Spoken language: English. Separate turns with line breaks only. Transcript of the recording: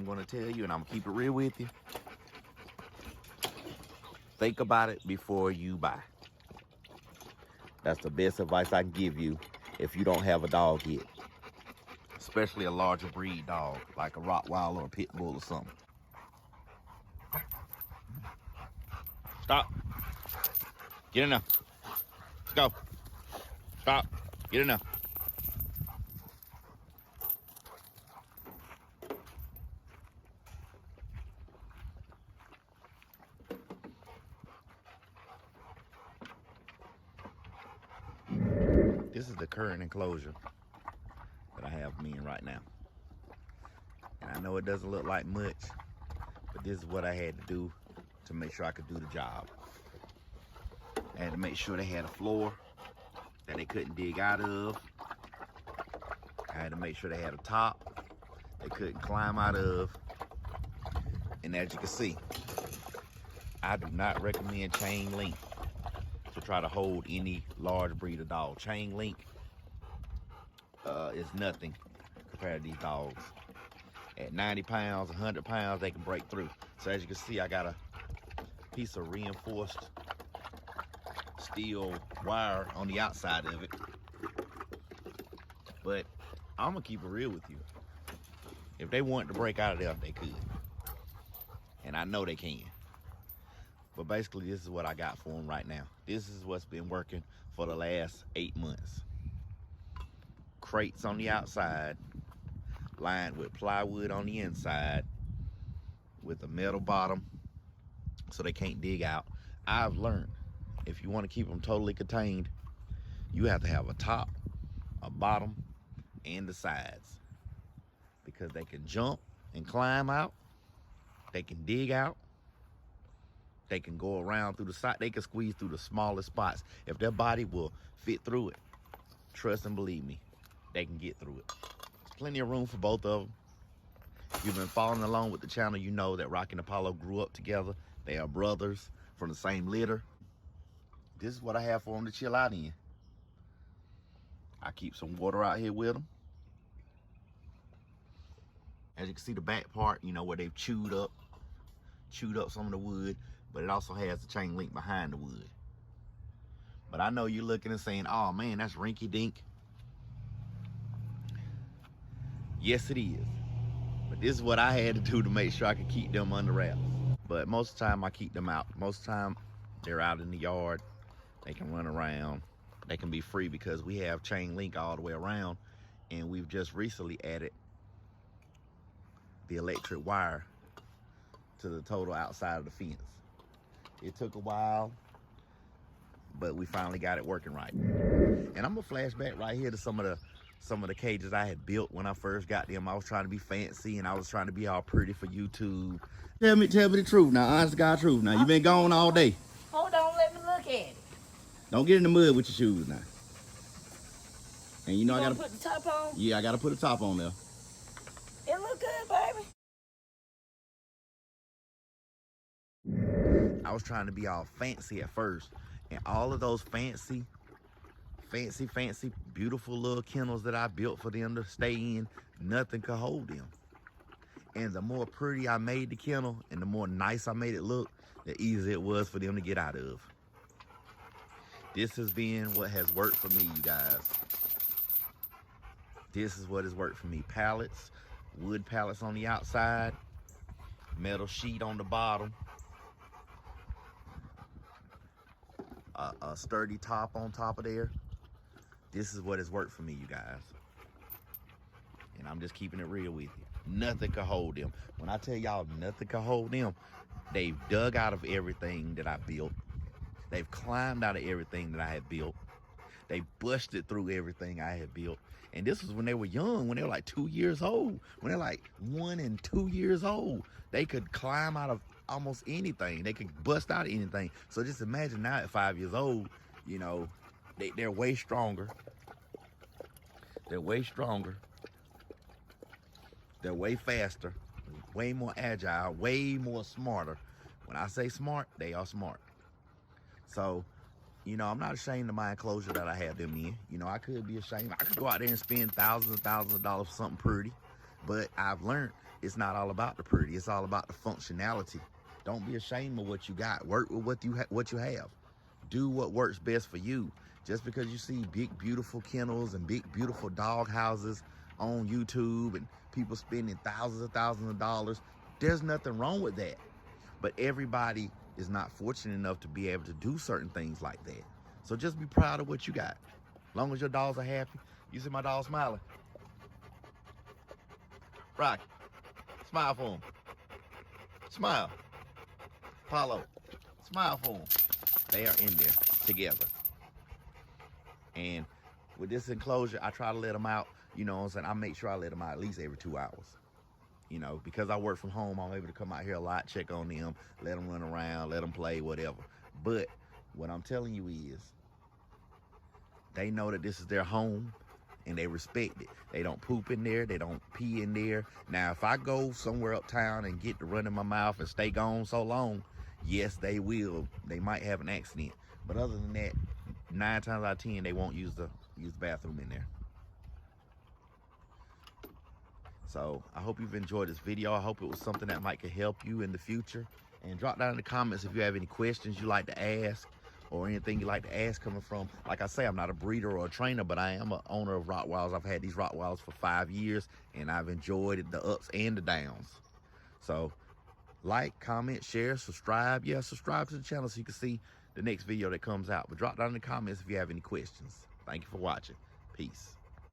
I'm gonna tell you, and I'm gonna keep it real with you. Think about it before you buy. That's the best advice I can give you if you don't have a dog yet. Especially a larger breed dog, like a Rottweiler or a Pit Bull or something. Stop. Get in there. Let's go. Stop. Get in there. This is the current enclosure that I have me in right now. And I know it doesn't look like much, but this is what I had to do to make sure I could do the job. I had to make sure they had a floor that they couldn't dig out of. I had to make sure they had a top they couldn't climb out of. And as you can see, I do not recommend chain link to try to hold any large breed of dog. Chain link is nothing compared to these dogs. At 90 pounds, 100 pounds, they can break through. So as you can see, I got a piece of reinforced steel wire on the outside of it. But I'm gonna keep it real with you. If they want to break out of there, they could. And I know they can. But basically, this is what I got for them right now. This is what's been working for the last 8 months. Crates on the outside, lined with plywood on the inside, with a metal bottom so they can't dig out. I've learned if you want to keep them totally contained, you have to have a top, a bottom, and the sides, because they can jump and climb out, they can dig out, they can go around through the side, they can squeeze through the smallest spots. If their body will fit through it, trust and believe me, they can get through it. There's plenty of room for both of them. If you've been following along with the channel, you know that Rocky and Apollo grew up together. They are brothers from the same litter. This is what I have for them to chill out in. I keep some water out here with them. As you can see, the back part, you know, where they've chewed up some of the wood, but it also has the chain link behind the wood. But I know you're looking and saying, oh man, that's rinky dink. Yes, it is. But this is what I had to do to make sure I could keep them under wraps. But most of the time I keep them out. Most of the time they're out in the yard. They can run around. They can be free because we have chain link all the way around, and we've just recently added the electric wire to the total outside of the fence. It took a while, but we finally got it working right. And I'm gonna flash back right here to some of the cages I had built when I first got them. I was trying to be fancy and I was trying to be all pretty for YouTube. Tell me the truth now, honest to God truth. Now, you been gone all day.
Hold on, let me look at it.
Don't get in the mud with your shoes now. And you know,
You
I gotta
put the top on?
Yeah, I gotta put a top on there.
It look good, baby.
I was trying to be all fancy at first, and all of those fancy, beautiful little kennels that I built for them to stay in, nothing could hold them. And the more pretty I made the kennel and the more nice I made it look, the easier it was for them to get out of. This has been what has worked for me, you guys. This is what has worked for me. Pallets, wood pallets on the outside, metal sheet on the bottom, a sturdy top on top of there. This is what has worked for me, you guys. And I'm just keeping it real with you. Nothing can hold them. When I tell y'all nothing can hold them, they've dug out of everything that I built. They've climbed out of everything that I had built. They busted through everything I had built. And this was when they were young, when they were like 2 years old. When they're like 1 and 2 years old, they could climb out of almost anything. They could bust out of anything. So just imagine now at 5 years old, you know, they're way stronger. They're way stronger. They're way faster, way more agile, way more smarter. When I say smart, they are smart. So, you know, I'm not ashamed of my enclosure that I have them in. You know, I could be ashamed. I could go out there and spend thousands and thousands of dollars for something pretty. But I've learned it's not all about the pretty. It's all about the functionality. Don't be ashamed of what you got. Work with what you have. Do what works best for you. Just because you see big, beautiful kennels and big, beautiful dog houses on YouTube and people spending thousands of dollars, there's nothing wrong with that. But everybody is not fortunate enough to be able to do certain things like that. So just be proud of what you got. As long as your dogs are happy. You see my dog smiling? Rocky, smile for him. Smile. Paulo, smile for them. They are in there together. And with this enclosure, I try to let them out. You know what I'm saying? I make sure I let them out at least every 2 hours. You know, because I work from home, I'm able to come out here a lot, check on them, let them run around, let them play, whatever. But what I'm telling you is, they know that this is their home and they respect it. They don't poop in there, they don't pee in there. Now, if I go somewhere uptown and get to run in my mouth and stay gone so long, yes, they will. They might have an accident. But other than that, 9 times out of 10, they won't use the bathroom in there. So I hope you've enjoyed this video. I hope it was something that might could help you in the future. And drop down in the comments if you have any questions you like to ask or anything you like to ask coming from. Like I say, I'm not a breeder or a trainer, but I am an owner of Rottweilers. I've had these Rottweilers for 5 years, and I've enjoyed the ups and the downs. So like, comment, share, subscribe. Yeah, subscribe to the channel so you can see the next video that comes out. But drop down in the comments if you have any questions. Thank you for watching. Peace.